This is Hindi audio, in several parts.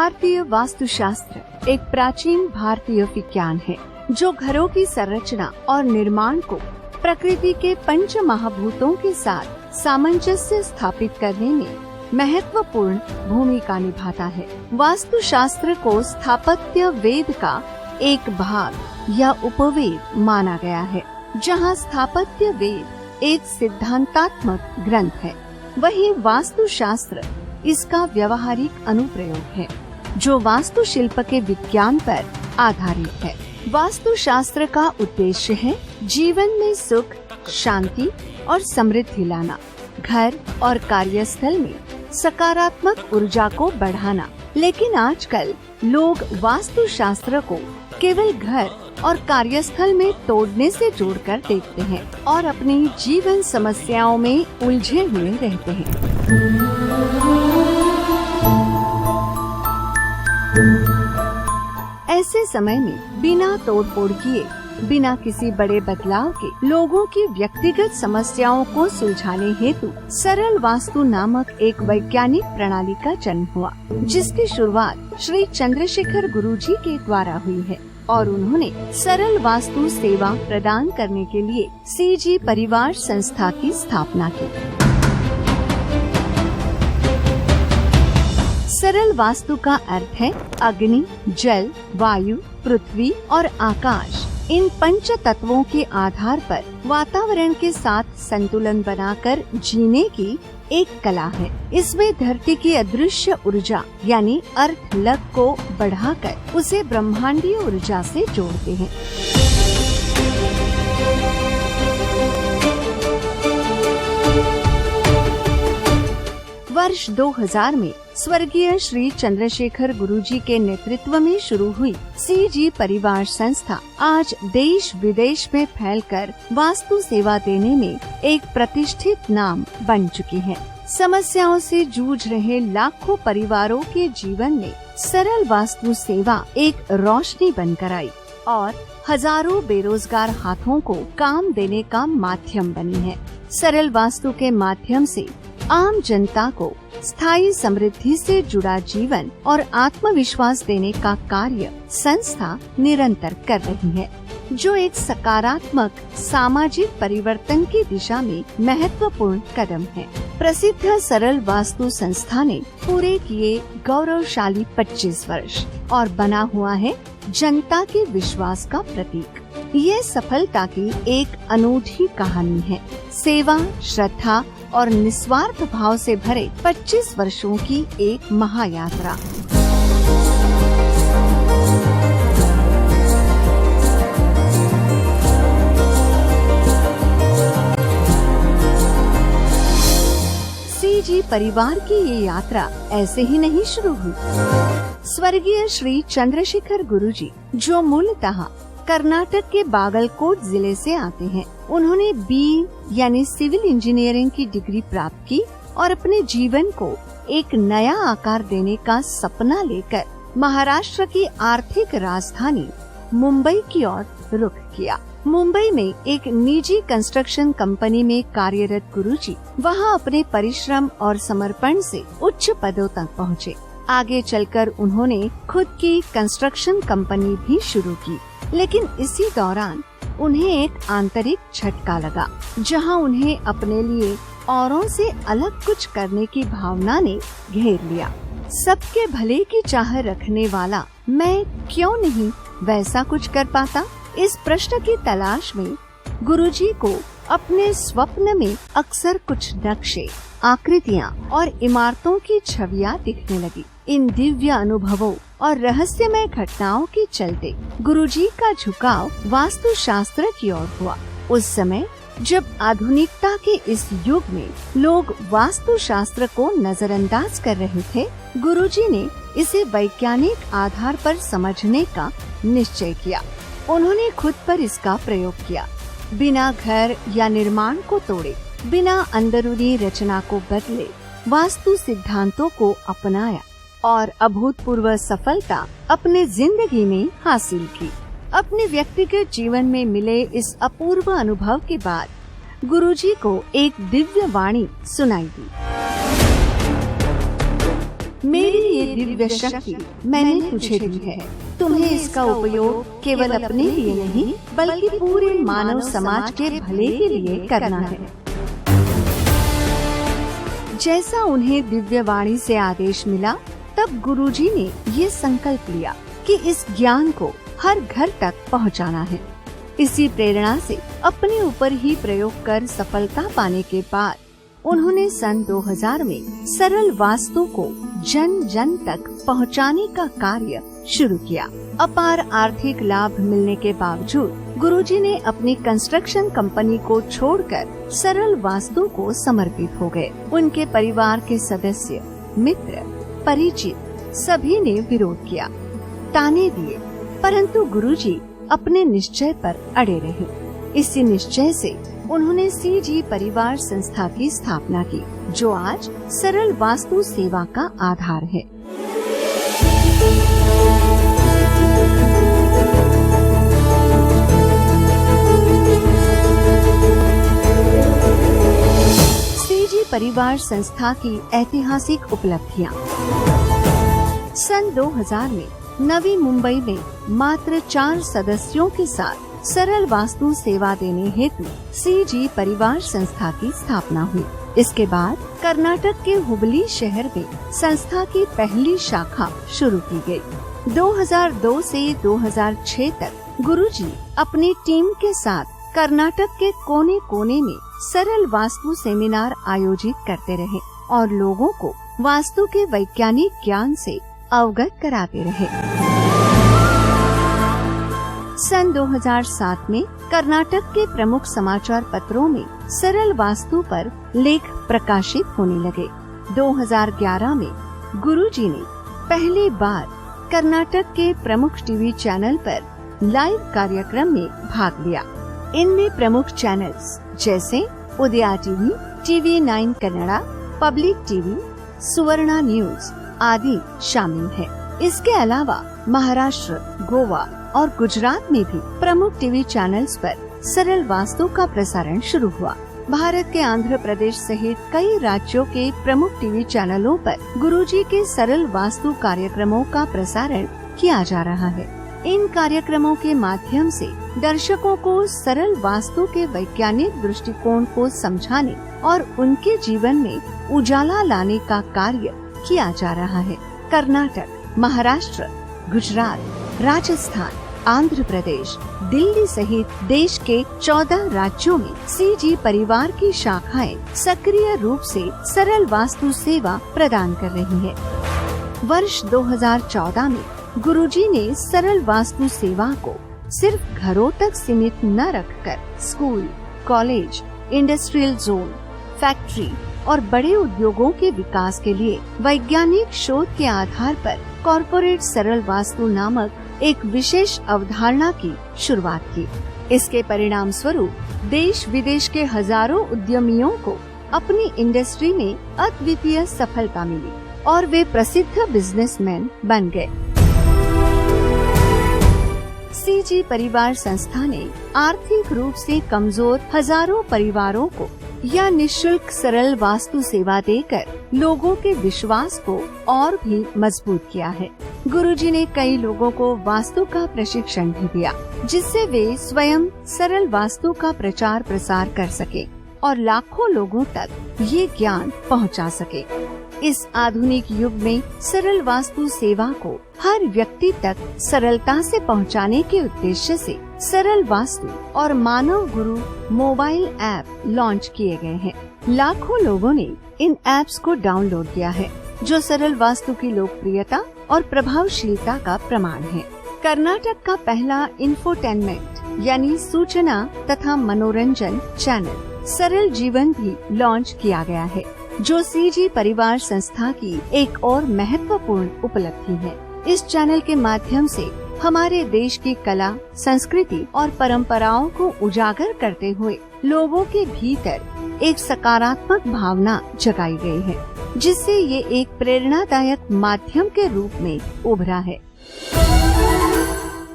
भारतीय वास्तुशास्त्र एक प्राचीन भारतीय विज्ञान है जो घरों की संरचना और निर्माण को प्रकृति के पंच महाभूतों के साथ सामंजस्य स्थापित करने में महत्वपूर्ण भूमिका निभाता है। वास्तुशास्त्र को स्थापत्य वेद का एक भाग या उपवेद माना गया है। जहां स्थापत्य वेद एक सिद्धांतात्मक ग्रंथ है, वहीं वास्तुशास्त्र इसका व्यवहारिक अनुप्रयोग है जो वास्तुशिल्प के विज्ञान पर आधारित है। वास्तुशास्त्र का उद्देश्य है जीवन में सुख, शांति और समृद्धि लाना, घर और कार्यस्थल में सकारात्मक ऊर्जा को बढ़ाना। लेकिन आजकल लोग वास्तुशास्त्र को केवल घर और कार्यस्थल में तोड़ने से जोड़कर देखते हैं और अपनी जीवन समस्याओं में उलझे हुए रहते हैं। ऐसे समय में बिना तोड़फोड़ किए, बिना किसी बड़े बदलाव के लोगों की व्यक्तिगत समस्याओं को सुलझाने हेतु सरल वास्तु नामक एक वैज्ञानिक प्रणाली का जन्म हुआ, जिसकी शुरुआत श्री चंद्रशेखर गुरुजी के द्वारा हुई है और उन्होंने सरल वास्तु सेवा प्रदान करने के लिए सीजी परिवार संस्था की स्थापना की। सरल वास्तु का अर्थ है अग्नि, जल, वायु, पृथ्वी और आकाश, इन पंच तत्वों के आधार पर वातावरण के साथ संतुलन बनाकर जीने की एक कला है। इसमें धरती की अदृश्य ऊर्जा यानी अर्थ लग को बढ़ाकर उसे ब्रह्मांडीय ऊर्जा से जोड़ते हैं। वर्ष 2000 में स्वर्गीय श्री चंद्रशेखर गुरुजी के नेतृत्व में शुरू हुई सीजी परिवार संस्था आज देश विदेश में फैलकर वास्तु सेवा देने में एक प्रतिष्ठित नाम बन चुकी है। समस्याओं से जूझ रहे लाखों परिवारों के जीवन में सरल वास्तु सेवा एक रोशनी बनकर आई और हजारों बेरोजगार हाथों को काम देने का माध्यम बनी है। सरल वास्तु के माध्यम से आम जनता को स्थायी समृद्धि से जुड़ा जीवन और आत्मविश्वास देने का कार्य संस्था निरंतर कर रही है, जो एक सकारात्मक सामाजिक परिवर्तन की दिशा में महत्वपूर्ण कदम है। प्रसिद्ध सरल वास्तु संस्था ने पूरे किए गौरवशाली 25 वर्ष और बना हुआ है जनता के विश्वास का प्रतीक। ये सफलता की एक अनूठी कहानी है। सेवा, श्रद्धा और निस्वार्थ भाव से भरे 25 वर्षों की एक महायात्रा। सीजी परिवार की ये यात्रा ऐसे ही नहीं शुरू हुई। स्वर्गीय श्री चंद्रशेखर गुरुजी, जो मूलतः कर्नाटक के बागलकोट जिले से आते हैं, उन्होंने बी यानी सिविल इंजीनियरिंग की डिग्री प्राप्त की और अपने जीवन को एक नया आकार देने का सपना लेकर महाराष्ट्र की आर्थिक राजधानी मुंबई की ओर रुख किया। मुंबई में एक निजी कंस्ट्रक्शन कंपनी में कार्यरत गुरुजी वहां अपने परिश्रम और समर्पण से उच्च पदों तक पहुँचे। आगे चलकर उन्होंने खुद की कंस्ट्रक्शन कंपनी भी शुरू की, लेकिन इसी दौरान उन्हें एक आंतरिक झटका लगा, जहां उन्हें अपने लिए औरों से अलग कुछ करने की भावना ने घेर लिया। सबके भले की चाह रखने वाला मैं क्यों नहीं वैसा कुछ कर पाता? इस प्रश्न की तलाश में गुरुजी को अपने स्वप्न में अक्सर कुछ नक्शे, आकृतियाँ और इमारतों की छवियाँ दिखने लगी। इन दिव्य अनुभवों और रहस्यमय घटनाओं के चलते गुरुजी का झुकाव वास्तुशास्त्र की ओर हुआ। उस समय जब आधुनिकता के इस युग में लोग वास्तुशास्त्र को नजरअंदाज कर रहे थे, गुरुजी ने इसे वैज्ञानिक आधार पर समझने का निश्चय किया। उन्होंने खुद पर इसका प्रयोग किया, बिना घर या निर्माण को तोड़े, बिना अंदरूनी रचना को बदले, वास्तु सिद्धांतों को अपनाया और अभूतपूर्व सफलता अपने जिंदगी में हासिल की। अपने व्यक्तिगत जीवन में मिले इस अपूर्व अनुभव के बाद गुरुजी को एक दिव्य वाणी सुनाई दी। मेरी ये दिव्य शक्ति मैंने तुझे दी है। तुम्हें इसका उपयोग केवल अपने लिए नहीं बल्कि पूरे मानव समाज के भले के लिए करना है। जैसा उन्हें दिव्य वाणी से आदेश मिला, तब गुरुजी ने ये संकल्प लिया कि इस ज्ञान को हर घर तक पहुंचाना है। इसी प्रेरणा से अपने ऊपर ही प्रयोग कर सफलता पाने के बाद उन्होंने सन 2000 में सरल वास्तु को जन जन तक पहुंचाने का कार्य शुरू किया। अपार आर्थिक लाभ मिलने के बावजूद गुरुजी ने अपनी कंस्ट्रक्शन कंपनी को छोड़कर सरल वास्तु को समर्पित हो गए। उनके परिवार के सदस्य, मित्र, परिचित सभी ने विरोध किया, ताने दिए, परंतु गुरुजी अपने निश्चय पर अड़े रहे। इसी निश्चय से उन्होंने सीजी परिवार संस्था की स्थापना की, जो आज सरल वास्तु सेवा का आधार है। सीजी परिवार संस्था की ऐतिहासिक उपलब्धियां। सन 2000 में नवी मुंबई में मात्र 4 सदस्यों के साथ सरल वास्तु सेवा देने हेतु सीजी परिवार संस्था की स्थापना हुई। इसके बाद कर्नाटक के हुबली शहर में संस्था की पहली शाखा शुरू की गई। 2002 से 2006 तक गुरुजी अपनी टीम के साथ कर्नाटक के कोने कोने में सरल वास्तु सेमिनार आयोजित करते रहे और लोगों को वास्तु के वैज्ञानिक ज्ञान से अवगत कराते रहे। सन 2007 में कर्नाटक के प्रमुख समाचार पत्रों में सरल वास्तु पर लेख प्रकाशित होने लगे। 2011 में गुरुजी ने पहली बार कर्नाटक के प्रमुख टीवी चैनल पर लाइव कार्यक्रम में भाग लिया। इनमें प्रमुख चैनल्स जैसे Udaya TV, TV9 Kannada, public TV, Suvarna news आदि शामिल है। इसके अलावा महाराष्ट्र, गोवा और गुजरात में भी प्रमुख टीवी चैनल्स पर सरल वास्तु का प्रसारण शुरू हुआ। भारत के आंध्र प्रदेश सहित कई राज्यों के प्रमुख टीवी चैनलों पर गुरुजी के सरल वास्तु कार्यक्रमों का प्रसारण किया जा रहा है। इन कार्यक्रमों के माध्यम से दर्शकों को सरल वास्तु के वैज्ञानिक दृष्टिकोण को समझाने और उनके जीवन में उजाला लाने का कार्य किया जा रहा है। कर्नाटक, महाराष्ट्र, गुजरात, राजस्थान, आंध्र प्रदेश, दिल्ली सहित देश के 14 राज्यों में सीजी परिवार की शाखाएं सक्रिय रूप से सरल वास्तु सेवा प्रदान कर रही है। वर्ष 2014 में गुरुजी ने सरल वास्तु सेवा को सिर्फ घरों तक सीमित न रखकर school, college, industrial zone, factory और बड़े उद्योगों के विकास के लिए वैज्ञानिक शोध के आधार पर कॉर्पोरेट सरल वास्तु नामक एक विशेष अवधारणा की शुरुआत की। इसके परिणाम स्वरूप देश विदेश के हजारों उद्यमियों को अपनी इंडस्ट्री में अद्वितीय सफलता मिली और वे प्रसिद्ध बिजनेसमैन बन गए। सीजी परिवार संस्था ने आर्थिक रूप से कमजोर हजारों परिवारों को या निःशुल्क सरल वास्तु सेवा देकर लोगों के विश्वास को और भी मजबूत किया है। गुरुजी ने कई लोगों को वास्तु का प्रशिक्षण भी दिया, जिससे वे स्वयं सरल वास्तु का प्रचार प्रसार कर सके और लाखों लोगों तक ये ज्ञान पहुंचा सके। इस आधुनिक युग में सरल वास्तु सेवा को हर व्यक्ति तक सरलता से पहुंचाने के उद्देश्य से सरल वास्तु और मानव गुरु मोबाइल ऐप लॉन्च किए गए हैं। लाखों लोगों ने इन ऐप्स को डाउनलोड किया है, जो सरल वास्तु की लोकप्रियता और प्रभावशीलता का प्रमाण है। कर्नाटक का पहला इंफोटेनमेंट यानी सूचना तथा मनोरंजन चैनल सरल जीवन भी लॉन्च किया गया है, जो सीजी परिवार संस्था की एक और महत्वपूर्ण उपलब्धि है। इस चैनल के माध्यम से हमारे देश की कला, संस्कृति और परंपराओं को उजागर करते हुए लोगों के भीतर एक सकारात्मक भावना जगाई गई है, जिससे ये एक प्रेरणादायक माध्यम के रूप में उभरा है।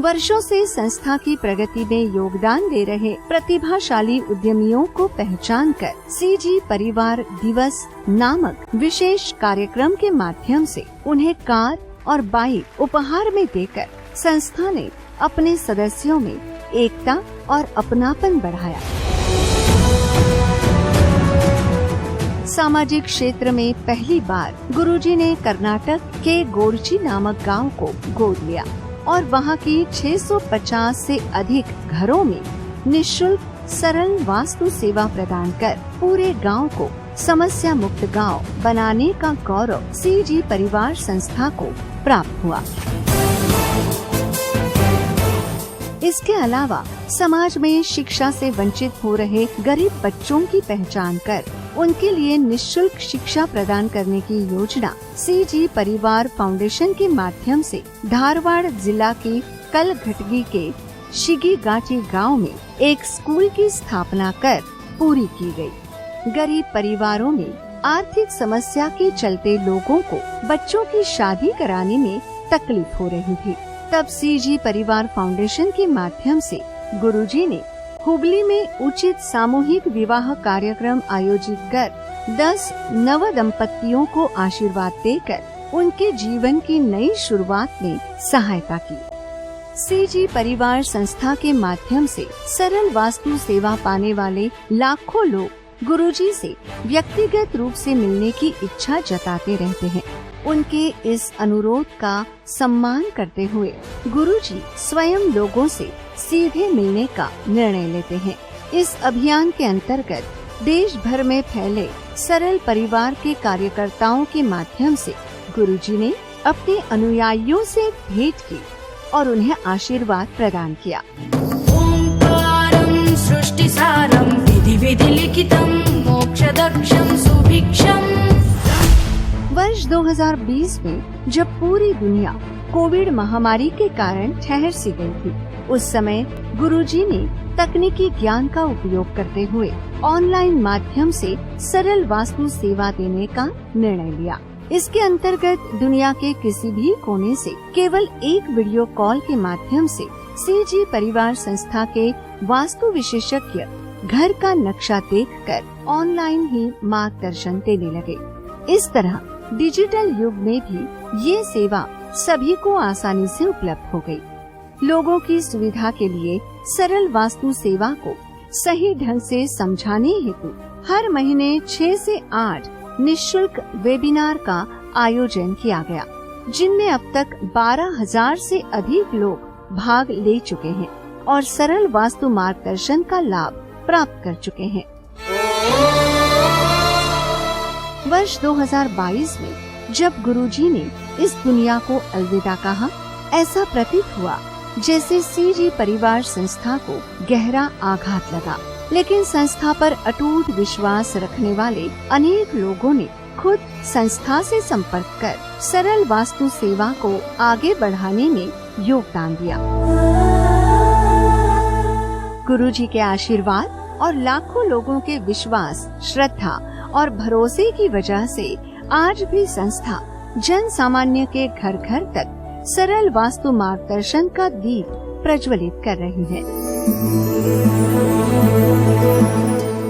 वर्षों से संस्था की प्रगति में योगदान दे रहे प्रतिभाशाली उद्यमियों को पहचान कर सीजी परिवार दिवस नामक विशेष कार्यक्रम के माध्यम से उन्हें कार और बाइक उपहार में देकर संस्था ने अपने सदस्यों में एकता और अपनापन बढ़ाया। सामाजिक क्षेत्र में पहली बार गुरुजी ने कर्नाटक के गोरची नामक गांव को गोद लिया और वहां की 650 से अधिक घरों में निःशुल्क सरल वास्तु सेवा प्रदान कर पूरे गांव को समस्या मुक्त गांव बनाने का गौरव सीजी परिवार संस्था को प्राप्त हुआ। इसके अलावा समाज में शिक्षा से वंचित हो रहे गरीब बच्चों की पहचान कर उनके लिए निःशुल्क शिक्षा प्रदान करने की योजना सीजी परिवार फाउंडेशन के माध्यम से धारवाड़ जिला के कलघटगी के शिगीगाची गांव में एक स्कूल की स्थापना कर पूरी की गई। गरीब परिवारों में आर्थिक समस्या के चलते लोगों को बच्चों की शादी कराने में तकलीफ हो रही थी। तब सीजी परिवार फाउंडेशन के माध्यम से गुरुजी ने हुबली में उचित सामूहिक विवाह कार्यक्रम आयोजित कर 10 नव दंपतियों को आशीर्वाद देकर उनके जीवन की नई शुरुआत में सहायता की। सीजी परिवार संस्था के माध्यम से सरल वास्तु सेवा पाने वाले लाखों लोग गुरुजी से व्यक्तिगत रूप से मिलने की इच्छा जताते रहते हैं। उनके इस अनुरोध का सम्मान करते हुए गुरुजी स्वयं लोगों से सीधे मिलने का निर्णय लेते हैं। इस अभियान के अंतर्गत देश भर में फैले सरल परिवार के कार्यकर्ताओं के माध्यम से गुरुजी ने अपने अनुयायियों से भेंट की और उन्हें आशीर्वाद प्रदान किया। ओंकारं सृष्टिसारं विधि विधि लिखितं मोक्षदक्षं सुभिक्षम्। वर्ष 2020 में जब पूरी दुनिया कोविड महामारी के कारण ठहर सी गई थी, उस समय गुरुजी ने तकनीकी ज्ञान का उपयोग करते हुए ऑनलाइन माध्यम से सरल वास्तु सेवा देने का निर्णय लिया। इसके अंतर्गत दुनिया के किसी भी कोने से केवल एक वीडियो कॉल के माध्यम से सीजी परिवार संस्था के वास्तु विशेषज्ञ घर का नक्शा देखकर ऑनलाइन ही मार्गदर्शन देने लगे। इस तरह डिजिटल युग में भी ये सेवा सभी को आसानी से उपलब्ध हो गई। लोगों की सुविधा के लिए सरल वास्तु सेवा को सही ढंग से समझाने हेतु हर महीने 6 से 8 निःशुल्क वेबिनार का आयोजन किया गया, जिनमें अब तक 12,000 से अधिक लोग भाग ले चुके हैं और सरल वास्तु मार्गदर्शन का लाभ प्राप्त कर चुके हैं। वर्ष 2022 में जब गुरुजी ने इस दुनिया को अलविदा कहा, ऐसा प्रतीत हुआ जैसे सीजी परिवार संस्था को गहरा आघात लगा। लेकिन संस्था पर अटूट विश्वास रखने वाले अनेक लोगों ने खुद संस्था से संपर्क कर सरल वास्तु सेवा को आगे बढ़ाने में योगदान दिया। गुरुजी के आशीर्वाद और लाखों लोगों के विश्वास, श्रद्धा और भरोसे की वजह से आज भी संस्था जन सामान्य के घर घर तक सरल वास्तु मार्गदर्शन का दीप प्रज्वलित कर रही है।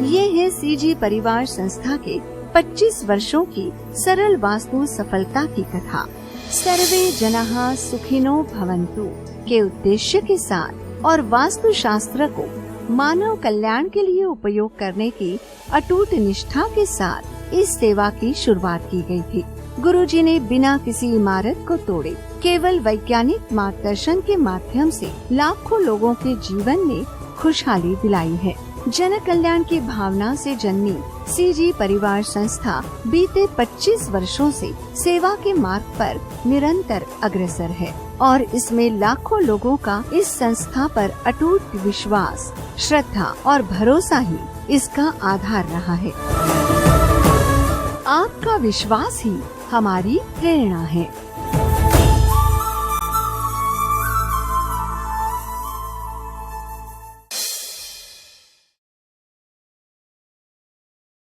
ये है सीजी परिवार संस्था के 25 वर्षों की सरल वास्तु सफलता की कथा। सर्वे जनाः सुखिनो भवन्तु के उद्देश्य के साथ और वास्तु शास्त्र को मानव कल्याण के लिए उपयोग करने की अटूट निष्ठा के साथ इस सेवा की शुरुआत की गई थी। गुरुजी ने बिना किसी इमारत को तोड़े केवल वैज्ञानिक मार्गदर्शन के माध्यम से लाखों लोगों के जीवन में खुशहाली दिलाई है। जन कल्याण की भावना से जन्मी सीजी परिवार संस्था बीते 25 वर्षों से सेवा के मार्ग पर निरंतर अग्रसर है और इसमें लाखों लोगों का इस संस्था पर अटूट विश्वास, श्रद्धा और भरोसा ही इसका आधार रहा है। आपका विश्वास ही हमारी प्रेरणा है।